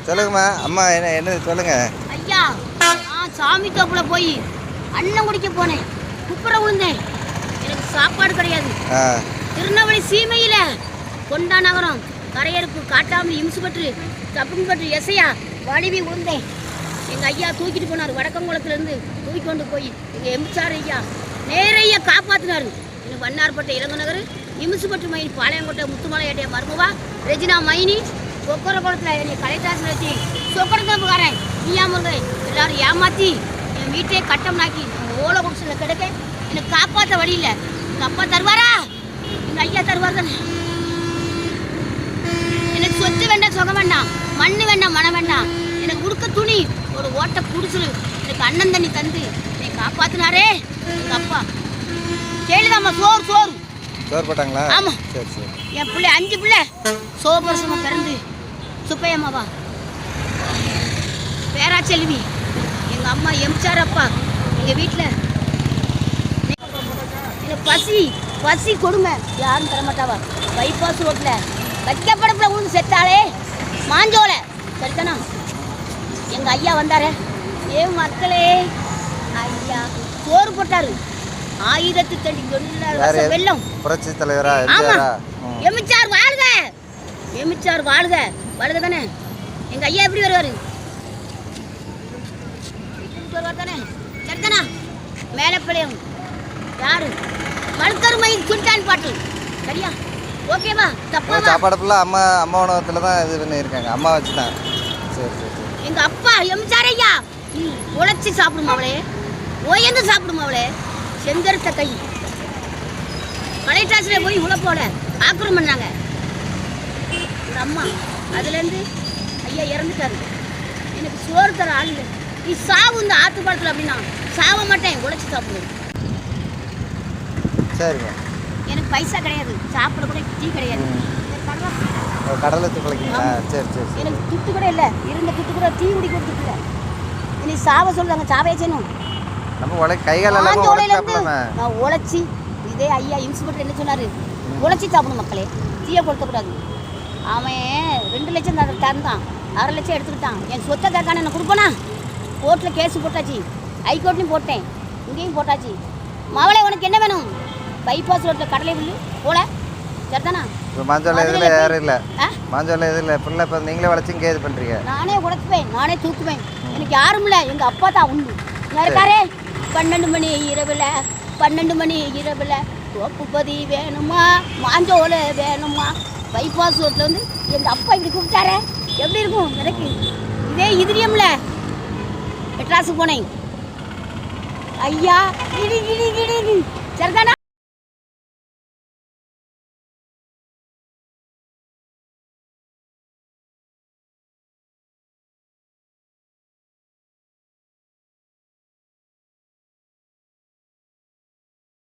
சொல்லுங்கம்மா. அம்மா என்ன சொல்லுங்க. ஐயா, சாமி தோப்புல போய் அண்ணன் குடிக்க போனேன். குப்புற விழுந்தேன். எனக்கு சாப்பாடு கிடையாது. திருநெல்வேலி சீமையில கொண்டா நகரம் கரையறுப்பு காட்டாமல் இம்சுபட்டு தப்பும்பட்டு எசையா வலிவி விழுந்தேன். எங்கள் ஐயா தூக்கிட்டு போனார். வடக்கங்குளத்துலேருந்து தூக்கி கொண்டு போய் எங்கள் எம்சார் ஐயா நேரையா காப்பாற்றினார். எனக்கு வண்ணார்பட்ட இளங்கநகர் இம்சுபட்டு மைனி பாளையங்கோட்டை முத்துமலை ஏட்டைய மருமவா ரெஜினா மைனி கொக்கர குளத்தில் என்னை கலைத்தாசன் வச்சு சொக்கடத்தம்புக்காரன் நீயா முருகன் எல்லாரும் ஏமாற்றி என் வீட்டையே கட்டம்னாக்கி ஓலை குடிசையில் கிடக்க எனக்கு காப்பாற்ற வழி இல்லை. எங்கள் அப்பா தருவாரா? எங்கள் ஐயா தருவார் தானே. எனக்கு சொத்து வேண்டாம், சுகம் வேண்டாம், மண் வேண்டாம், மனம் வேண்டாம். எனக்கு உடுக்க துணி ஒரு ஓட்டை குடிசல் எனக்கு அண்ணன் தண்ணி தந்து என்னை காப்பாற்றினாரே எங்கள் அப்பா. கேளுதாம்மா, சோறு சோறு சோறு போட்டாங்களா? ஆமாம். சரி சரி. என் பிள்ளை 5 பிள்ளை சோபரசமாக பிறந்து சுப்பையம்மாவா பேராச்செல்வி எங்கள் அம்மா எம்சார் அப்பா எங்கள் வீட்டில் எனக்கு பசி பசி கொடுமை யாரும் தரமாட்டாவா. பைபாஸ் ரோட்டில் வைக்கப்படப்பில் விழுந்து செத்தாலே மாஞ்சோலை சரித்தானா. எங்கள் ஐயா வந்தாரே, ஏ மக்களே ஐயா சோறு போட்டார். 1008 வெள்ளம் புரட்சி தலைவரா? எமிச்சார் வாழ்க, எமிச்சார் வாழ்க வாழ்க தானே. எங்கள் ஐயா எப்படி வருவார் தானே சரிதானா. மேலப்பிள்ளையம் யாரு மல்கருமை சுல்தான் பாட்டு சரியா? ஓகேவா? தப்பா? சாப்பாடு ஃபுல்லாக அம்மா உணவகத்தில் தான் இது பண்ணியிருக்காங்க. அம்மா வச்சு தான். சரி சரி சரி. எங்கள் அப்பா எம்சார் ஐயா உழைச்சி சாப்பிடுமா அவளே, ஓயந்து சாப்பிடுமா அவளே. செங்கருத்த கை கலைட்டாசில் போய் உழைப்போட ஆக்கிரம் பண்ணாங்க எங்கள் அம்மா. அதுலேருந்து ஐயா இறந்துட்டாரு. எனக்கு சோறு தர ஆள் இல்லை. நீ சாவு இந்த ஆற்று பாலத்தில் அப்படின்னா சாவ மாட்டேன், உழைச்சி சாப்பிடுவேன். சரிங்க. எனக்கு பைசா கிடையாது, சாப்பிட கூட டீ கிடையாது. கடலை துளைக்குங்களா? சரி சரி. எனக்கு துட்டு கூட இல்லை, இருந்த துட்டு கூட டீ குடிக்க துட்டு இல்லை. நீ சாவ சொல்லுறாங்க, சாவே செய்யணும். நம்ம கைகாலேருந்து நான் உழைச்சி இதே ஐயா இன்ஸ்பெக்டர் என்ன சொன்னார், உழைச்சி சாப்பிடணும் மக்களே, டீயை கொடுக்கக்கூடாது. அவன் 2 லட்சம் தந்தான், 1/2 லட்சம் எடுத்துக்கிட்டான். என் சொத்தை கேட்கான என்ன கொடுப்பனா? கோர்ட்டில் கேஸு போட்டாச்சு, ஹைகோர்ட்லையும் போட்டேன், இங்கேயும் போட்டாச்சு. மவளே உனக்கு என்ன வேணும்? பைபாஸ் ரோட்டில் கடலை வில்லு போல சரிதானா. மாஞ்சோலை இதில் யாரும் இல்லை, மாஞ்சோலை இதில் ஃபுல்லாக இப்போ நீங்களே உழைச்சிங்க இது பண்ணுறீங்க. நானே உழைப்பேன், நானே தூக்குவேன். எனக்கு யாரும் இல்லை, எங்கள் அப்பா தான் உண்டு. இருக்காரே 12 மணி இரவில் 12 மணி இரவில் தோப்புப்பதி வேணுமா, மாஞ்சோலை வேணுமா. பைபாஸ் ரோட்டில் வந்து எங்கள் அப்பா இப்படி கூப்பிட்டாரே எப்படி இருக்கும் எனக்கு. இதே இதுரியம்ல மெட்ராஸுக்கு போனேன் ஐயா கிடி கிடி கிடி சரிதானா.